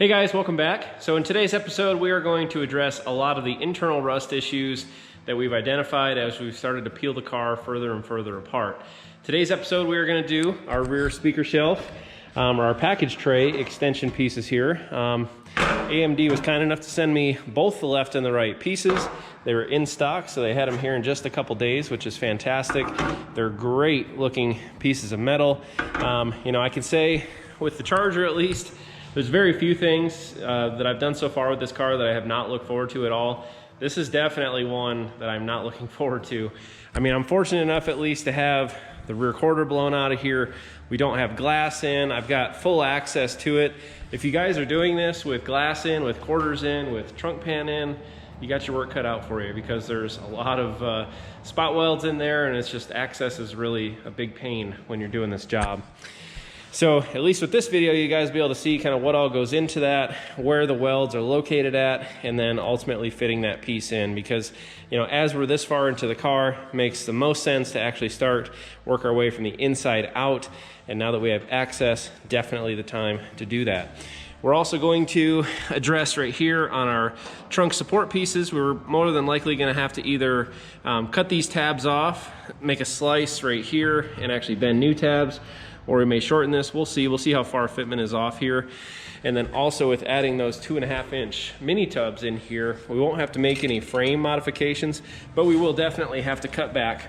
Hey guys, welcome back. So in today's episode, we are going to address a lot of the internal rust issues that we've identified as we've started to peel the car further and further apart. Today's episode, we are going to do our rear speaker shelf, or our package tray extension pieces here. AMD was kind enough to send me both the left and the right pieces. They were in stock, so they had them here in just a couple days, which is fantastic. They're great looking pieces of metal. I can say with the Charger at least, there's very few things that I've done so far with this car that I have not looked forward to at all. This is definitely one that I'm not looking forward to. I mean, I'm fortunate enough at least to have the rear quarter blown out of here. We don't have glass in. I've got full access to it. If you guys are doing this with glass in, with quarters in, with trunk pan in, you got your work cut out for you because there's a lot of spot welds in there, and it's just access is really a big pain when you're doing this job. So at least with this video, you guys will be able to see kind of what all goes into that, where the welds are located at, and then ultimately fitting that piece in, because as we're this far into the car, it makes the most sense to actually start work our way from the inside out. And now that we have access, definitely the time to do that. We're also going to address right here on our trunk support pieces. We're more than likely going to have to either cut these tabs off, make a slice right here, and actually bend new tabs, or we may shorten this. We'll see how far fitment is off here. And then also with adding those 2.5-inch mini tubs in here, we won't have to make any frame modifications, but we will definitely have to cut back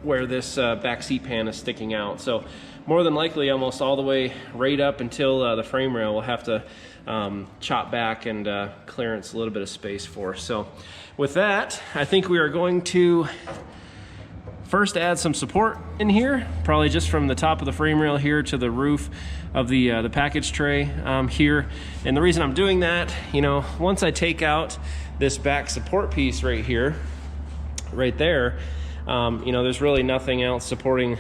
where this back seat pan is sticking out. So more than likely almost all the way right up until the frame rail we'll have to chop back and clearance a little bit of space for. So with that, I think we are going to first add some support in here, probably just from the top of the frame rail here to the roof of the package tray here. And the reason I'm doing that, once I take out this back support piece right here, right there, there's really nothing else supporting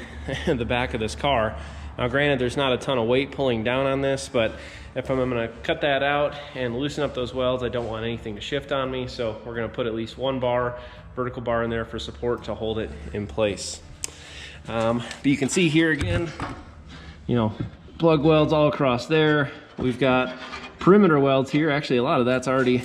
the back of this car. Now granted, there's not a ton of weight pulling down on this, but if I'm gonna cut that out and loosen up those welds, I don't want anything to shift on me. So we're gonna put at least one vertical bar in there for support to hold it in place. But you can see here again, plug welds all across there. We've got perimeter welds here. Actually, a lot of that's already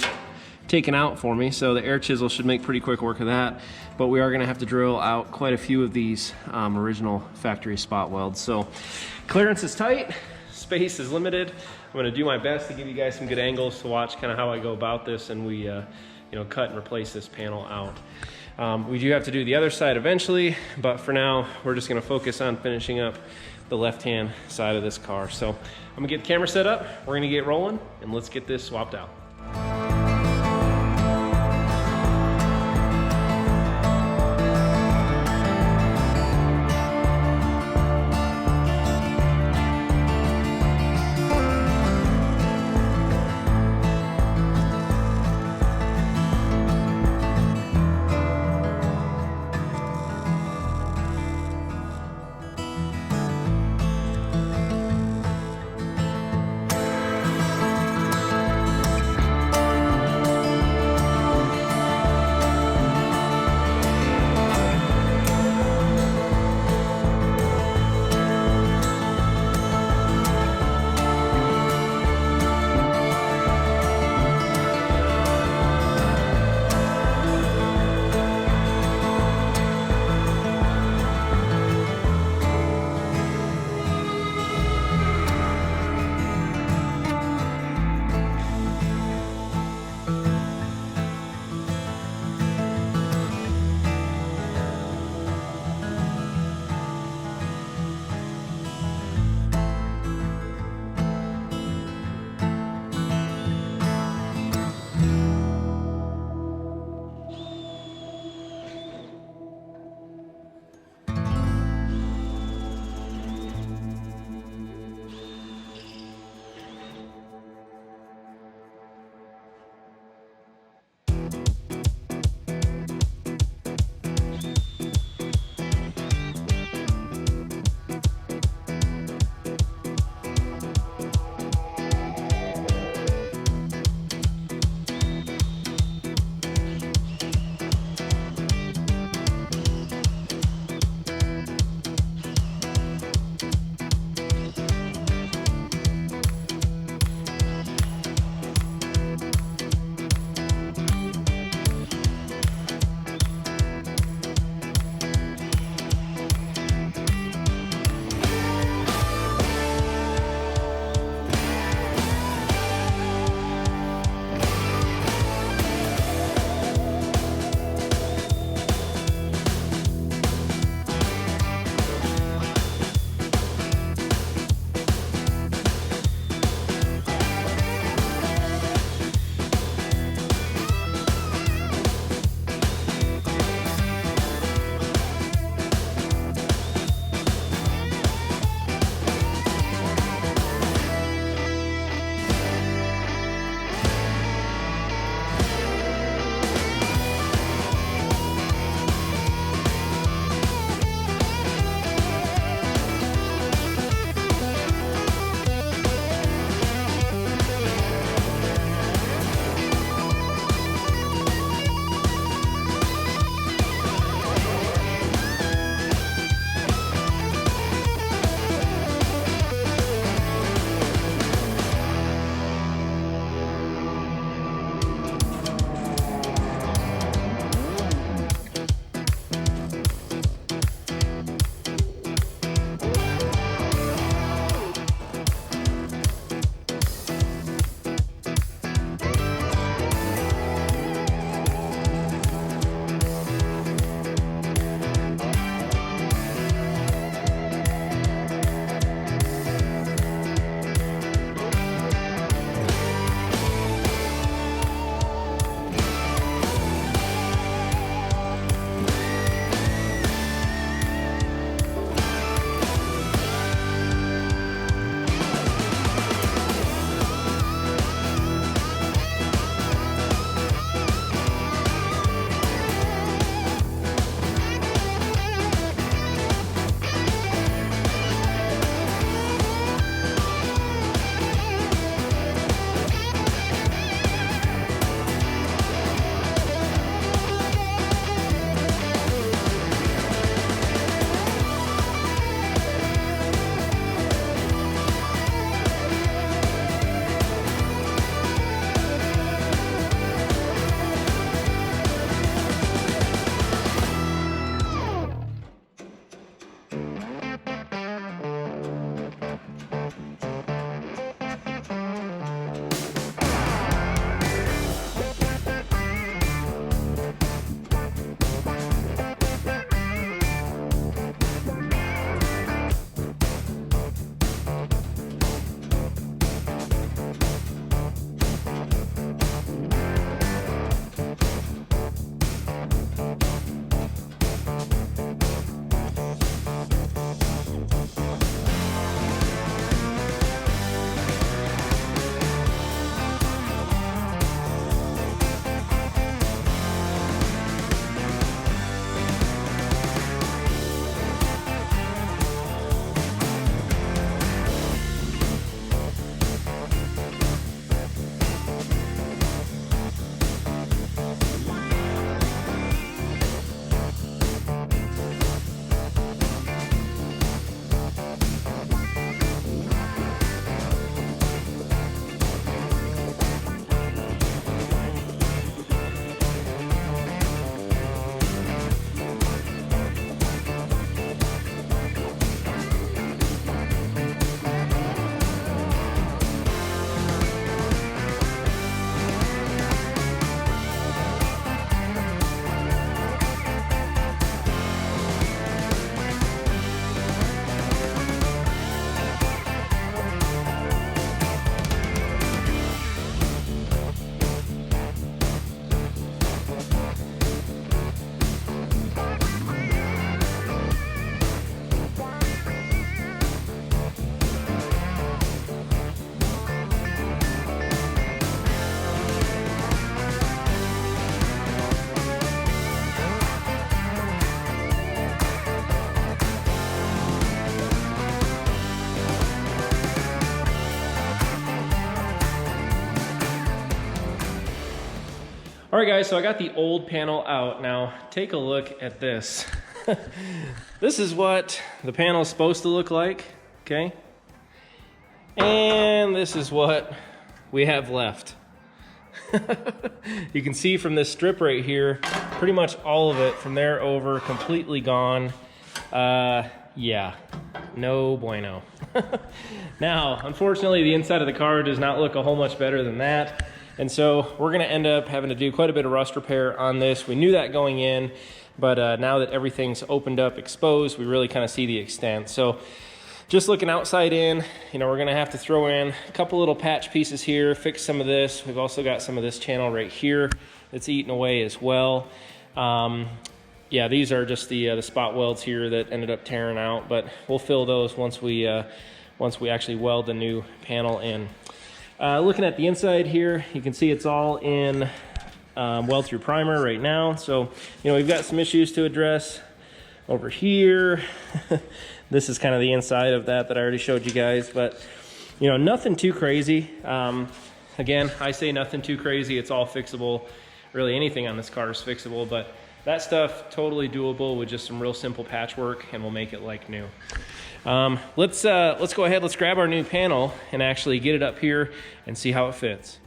taken out for me, so the air chisel should make pretty quick work of that. But we are gonna have to drill out quite a few of these original factory spot welds. So clearance is tight, space is limited. I'm gonna do my best to give you guys some good angles to watch kind of how I go about this, and we cut and replace this panel out. We do have to do the other side eventually, but for now, we're just gonna focus on finishing up the left-hand side of this car. So I'm gonna get the camera set up, we're gonna get rolling, and let's get this swapped out. All right guys, so I got the old panel out. Now take a look at this. This is what the panel is supposed to look like, okay? And this is what we have left. You can see from this strip right here, pretty much all of it from there over completely gone. Yeah, no bueno. Now, unfortunately, the inside of the car does not look a whole much better than that. And so we're gonna end up having to do quite a bit of rust repair on this. We knew that going in, but now that everything's opened up, exposed, we really kind of see the extent. So just looking outside in, you know, we're gonna have to throw in a couple little patch pieces here, fix some of this. We've also got some of this channel right here that's eaten away as well. Yeah, these are just the spot welds here that ended up tearing out, but we'll fill those once we actually weld the new panel in. Looking at the inside here, you can see it's all in weld through primer right now. So, you know, we've got some issues to address over here. This is kind of the inside of that I already showed you guys, but you know, nothing too crazy. Again, I say nothing too crazy. It's all fixable. Really anything on this car is fixable, but that stuff totally doable with just some real simple patchwork, and we'll make it like new. Let's go ahead, let's grab our new panel and actually get it up here and see how it fits.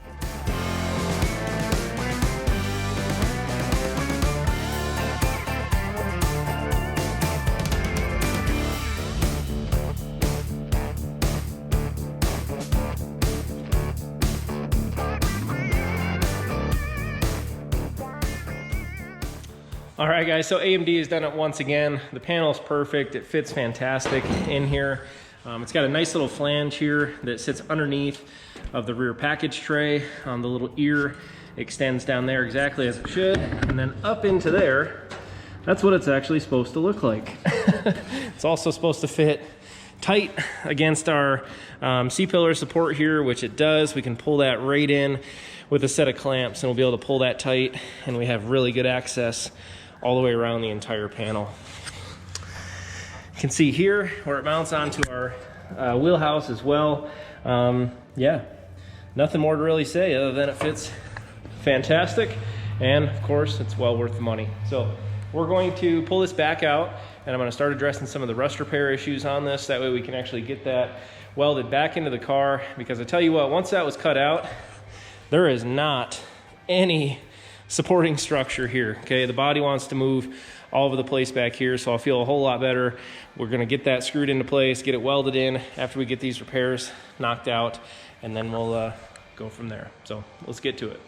All right guys, so AMD has done it once again. The panel's perfect, it fits fantastic in here. It's got a nice little flange here that sits underneath of the rear package tray. The little ear extends down there exactly as it should, and then up into there. That's what it's actually supposed to look like. It's also supposed to fit tight against our C-pillar support here, which it does. We can pull that right in with a set of clamps, and we'll be able to pull that tight, and we have really good access all the way around the entire panel. You can see here where it mounts onto our wheelhouse as well. Yeah, nothing more to really say other than it fits fantastic, and of course it's well worth the money. So we're going to pull this back out, and I'm going to start addressing some of the rust repair issues on this. That way we can actually get that welded back into the car, because I tell you what, once that was cut out, there is not any supporting structure here, okay? The body wants to move all over the place back here, so I'll feel a whole lot better. We're gonna get that screwed into place, get it welded in after we get these repairs knocked out, and then we'll go from there. So let's get to it.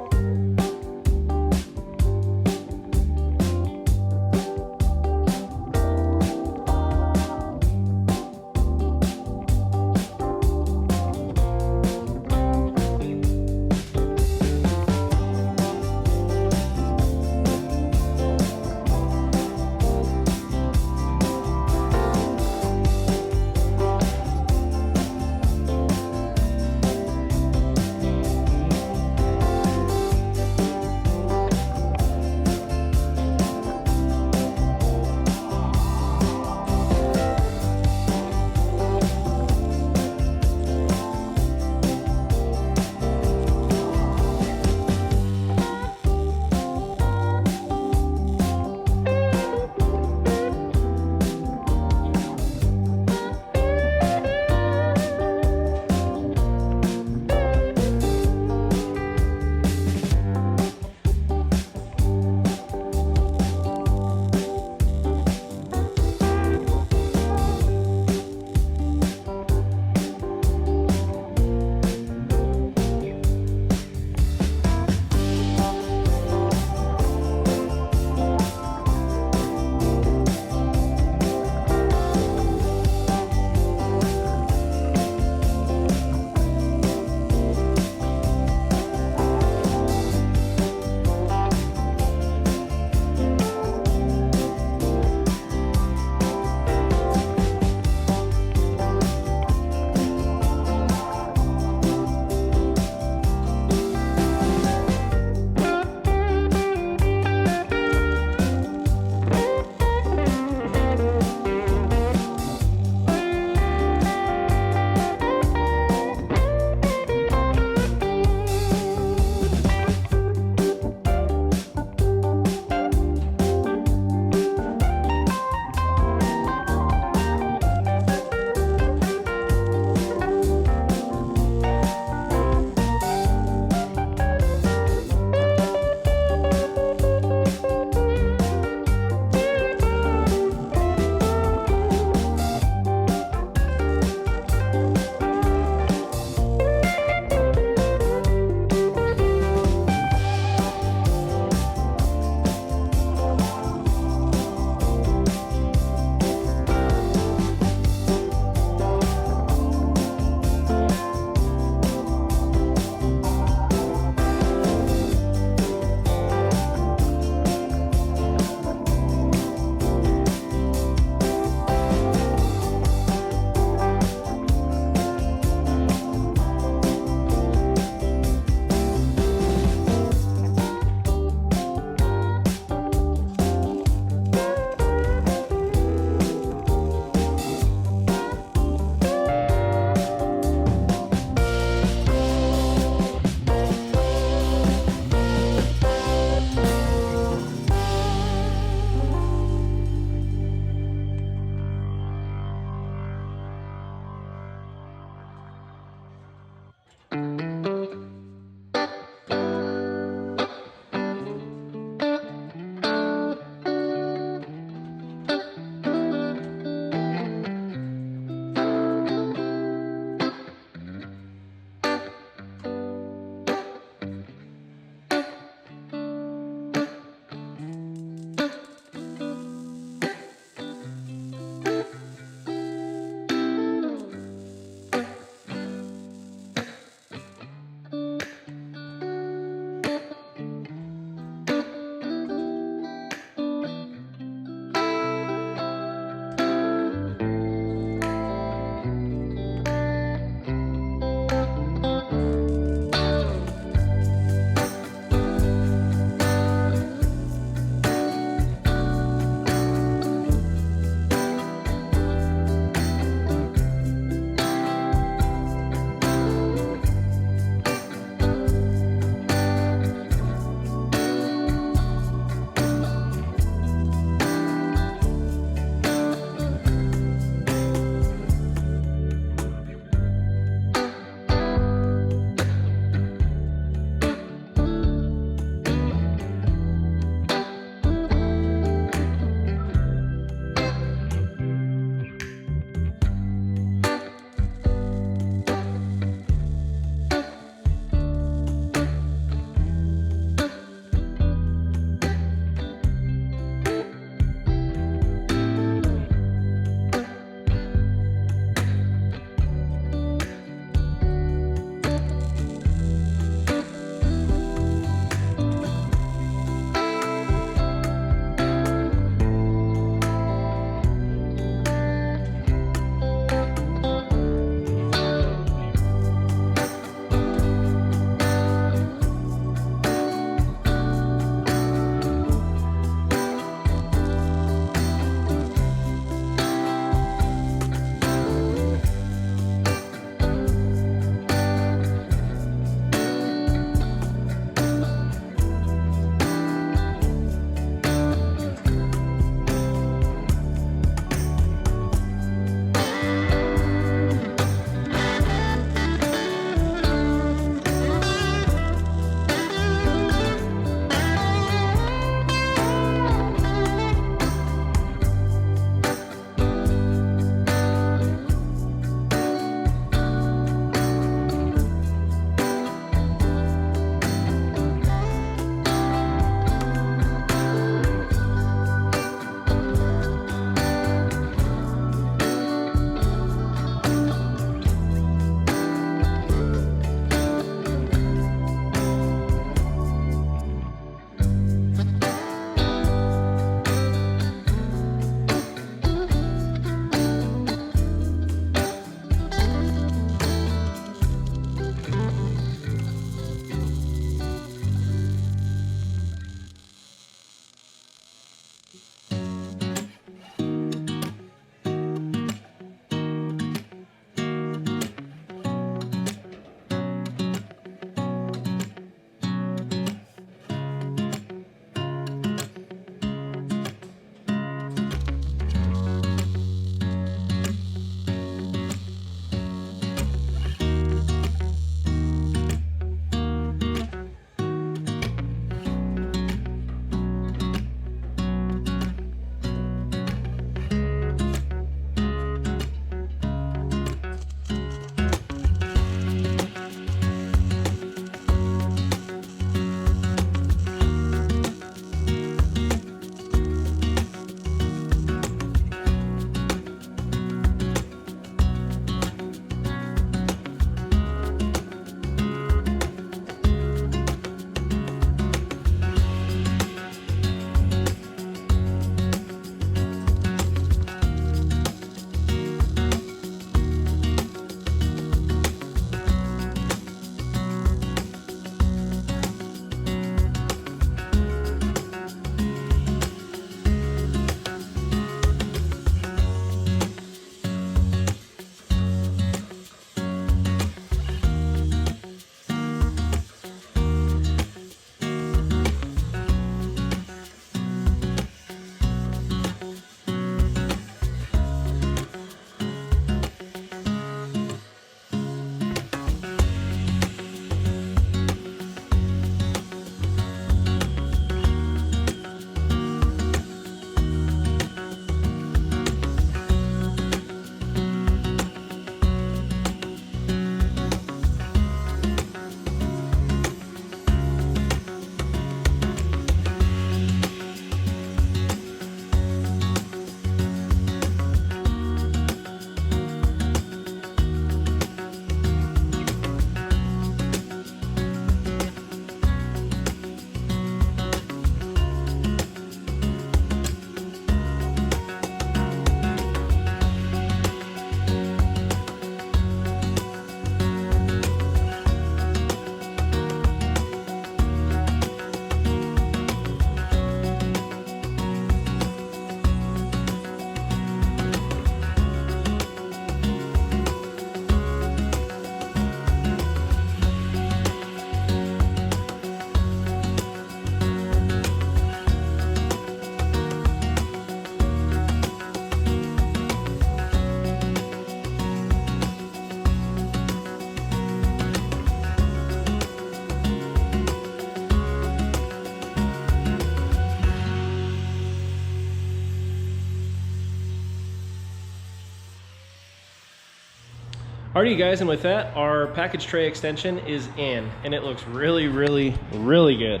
Alrighty guys, and with that, our package tray extension is in, and it looks really, really, really good.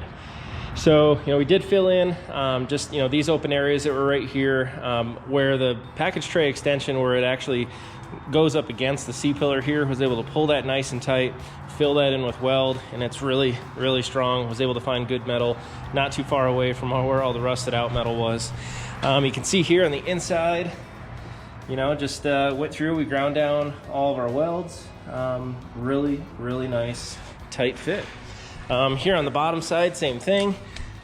So, we did fill in just, these open areas that were right here, where the package tray extension, where it actually goes up against the C-pillar here, was able to pull that nice and tight, fill that in with weld, and it's really, really strong. Was able to find good metal, not too far away from where all the rusted out metal was. You can see here on the inside, just went through, we ground down all of our welds. Really, really nice, tight fit. Here on the bottom side, same thing.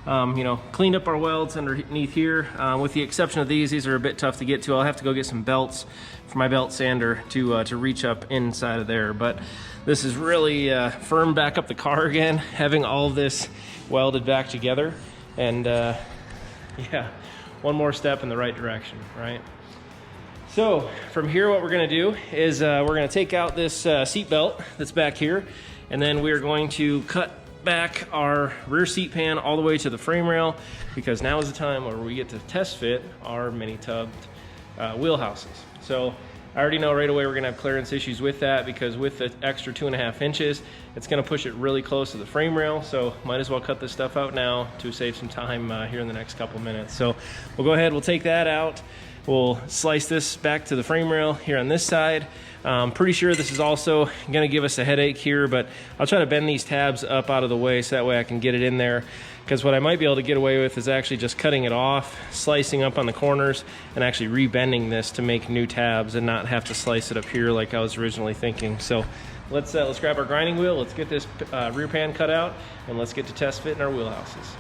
Cleaned up our welds underneath here. With the exception of these are a bit tough to get to. I'll have to go get some belts for my belt sander to reach up inside of there. But this is really firm back up the car again, having all of this welded back together. And yeah, one more step in the right direction, right? So from here, what we're gonna do is we're gonna take out this seat belt that's back here, and then we're going to cut back our rear seat pan all the way to the frame rail, because now is the time where we get to test fit our mini tubbed wheelhouses. So I already know right away we're gonna have clearance issues with that, because with the extra 2.5 inches, it's gonna push it really close to the frame rail. So might as well cut this stuff out now to save some time here in the next couple minutes. So we'll go ahead, we'll take that out. We'll slice this back to the frame rail here on this side. Pretty sure this is also gonna give us a headache here, but I'll try to bend these tabs up out of the way so that way I can get it in there. Because what I might be able to get away with is actually just cutting it off, slicing up on the corners, and actually rebending this to make new tabs and not have to slice it up here like I was originally thinking. So let's grab our grinding wheel, let's get this rear pan cut out, and let's get to test fitting our wheelhouses.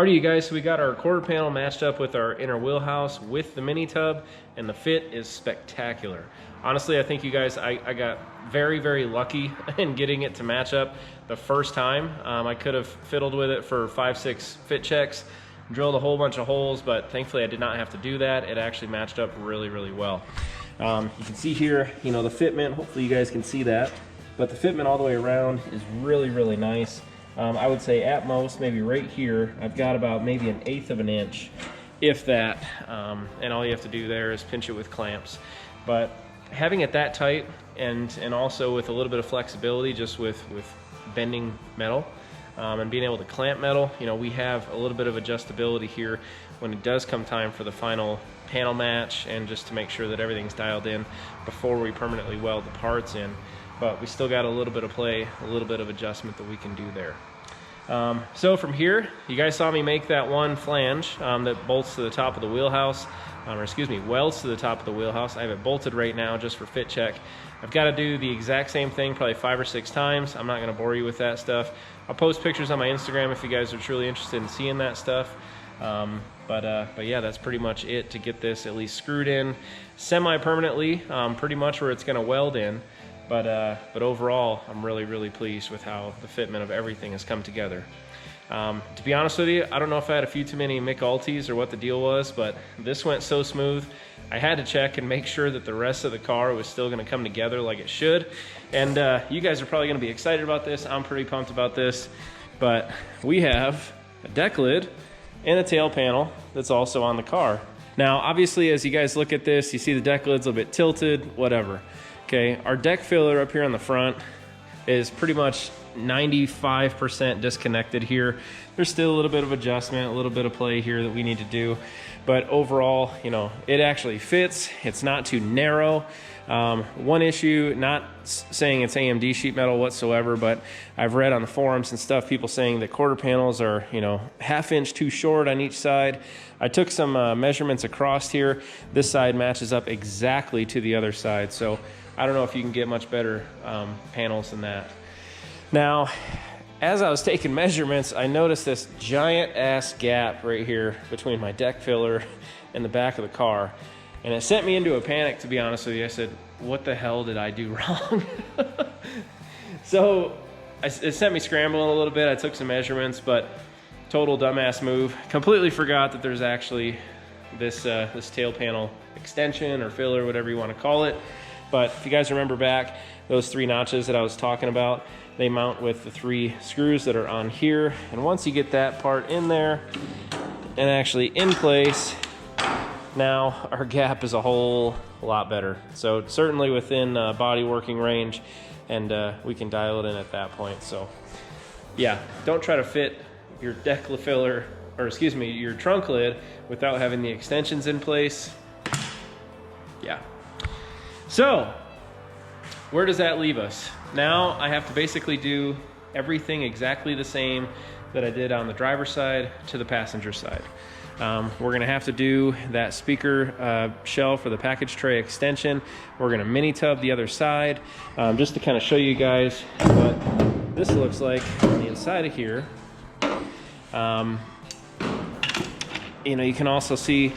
Alrighty, you guys, so we got our quarter panel matched up with our inner wheelhouse with the mini tub, and the fit is spectacular. Honestly, I think you guys, I got very, very lucky in getting it to match up the first time. I could have fiddled with it for 5-6 fit checks, drilled a whole bunch of holes, but thankfully I did not have to do that. It actually matched up really, really well. You can see here, you know, the fitment, hopefully you guys can see that, but the fitment all the way around is really, really nice. I would say at most, maybe right here, I've got about maybe 1/8 of an inch, if that, and all you have to do there is pinch it with clamps. But having it that tight, and also with a little bit of flexibility, just with bending metal, and being able to clamp metal, you know, we have a little bit of adjustability here when it does come time for the final panel match, and just to make sure that everything's dialed in before we permanently weld the parts in. But we still got a little bit of play, a little bit of adjustment that we can do there. So from here, you guys saw me make that one flange that bolts to the top of the wheelhouse, or excuse me, welds to the top of the wheelhouse. I have it bolted right now just for fit check. I've got to do the exact same thing probably 5 or 6 times. I'm not going to bore you with that stuff. I'll post pictures on my Instagram if you guys are truly interested in seeing that stuff. But yeah, that's pretty much it to get this at least screwed in semi-permanently, pretty much where it's going to weld in. But overall, I'm really, really pleased with how the fitment of everything has come together. To be honest with you, I don't know if I had a few too many Mic Altis or what the deal was, but this went so smooth. I had to check and make sure that the rest of the car was still going to come together like it should. And you guys are probably going to be excited about this. I'm pretty pumped about this. But we have a deck lid and a tail panel that's also on the car. Now, obviously, as you guys look at this, you see the deck lid's a little bit tilted, whatever. Okay, our deck filler up here on the front is pretty much 95% disconnected here. There's still a little bit of adjustment, a little bit of play here that we need to do. But overall, you know, it actually fits. It's not too narrow. One issue, not saying it's AMD sheet metal whatsoever, but I've read on the forums and stuff, people saying that quarter panels are, you know, 1/2 inch too short on each side. I took some measurements across here. This side matches up exactly to the other side. So I don't know if you can get much better panels than that. Now, as I was taking measurements, I noticed this giant ass gap right here between my deck filler and the back of the car. And it sent me into a panic, to be honest with you. I said, what the hell did I do wrong? So it sent me scrambling a little bit. I took some measurements, but total dumbass move. Completely forgot that there's actually this tail panel extension or filler, whatever you want to call it. But if you guys remember back, those 3 notches that I was talking about, they mount with the 3 screws that are on here. And once you get that part in there and actually in place, now our gap is a whole lot better. So certainly within body working range, and we can dial it in at that point. So yeah, don't try to fit your deck filler, or excuse me, your trunk lid without having the extensions in place. Yeah. So where does that leave us? Now I have to basically do everything exactly the same that I did on the driver's side to the passenger side. We're gonna have to do that speaker shelf for the package tray extension. We're gonna mini tub the other side, just to kind of show you guys what this looks like on the inside of here. You know, you can also see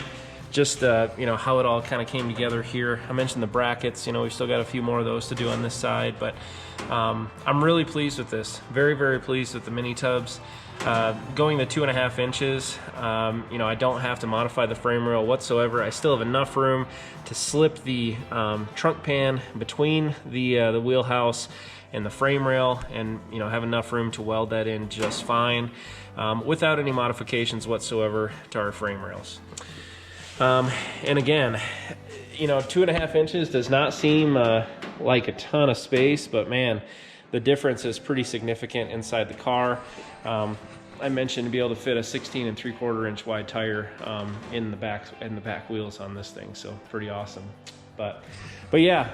just you know, how it all kind of came together here. I mentioned the brackets, you know, we've still got a few more of those to do on this side, but I'm really pleased with this. Very, very pleased with the mini tubs. Going the 2.5 inches, you know, I don't have to modify the frame rail whatsoever. I still have enough room to slip the trunk pan between the wheelhouse and the frame rail, and you know, have enough room to weld that in just fine, without any modifications whatsoever to our frame rails. And again, you know, 2.5 inches does not seem like a ton of space, but man, the difference is pretty significant inside the car. I mentioned to be able to fit a 16 3/4 inch wide tire in the back wheels on this thing, so pretty awesome. But yeah,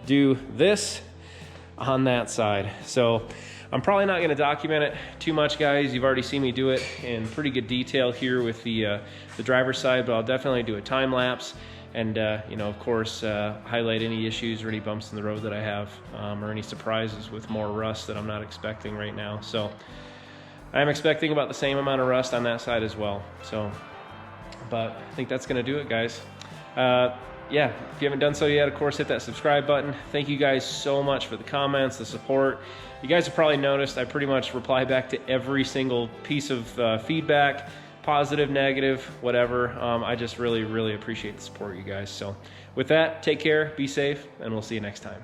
do this on that side. So I'm probably not going to document it too much, guys. You've already seen me do it in pretty good detail here with the driver's side, but I'll definitely do a time lapse and you know, of course, highlight any issues or any bumps in the road that I have, or any surprises with more rust that I'm not expecting right now. So I'm expecting about the same amount of rust on that side as well. So, but I think that's gonna do it, guys. Yeah, if you haven't done so yet, of course, hit that subscribe button. Thank you guys so much for the comments, the support. You guys have probably noticed I pretty much reply back to every single piece of feedback, positive, negative, whatever. I just really, really appreciate the support, you guys. So with that, take care, be safe, and we'll see you next time.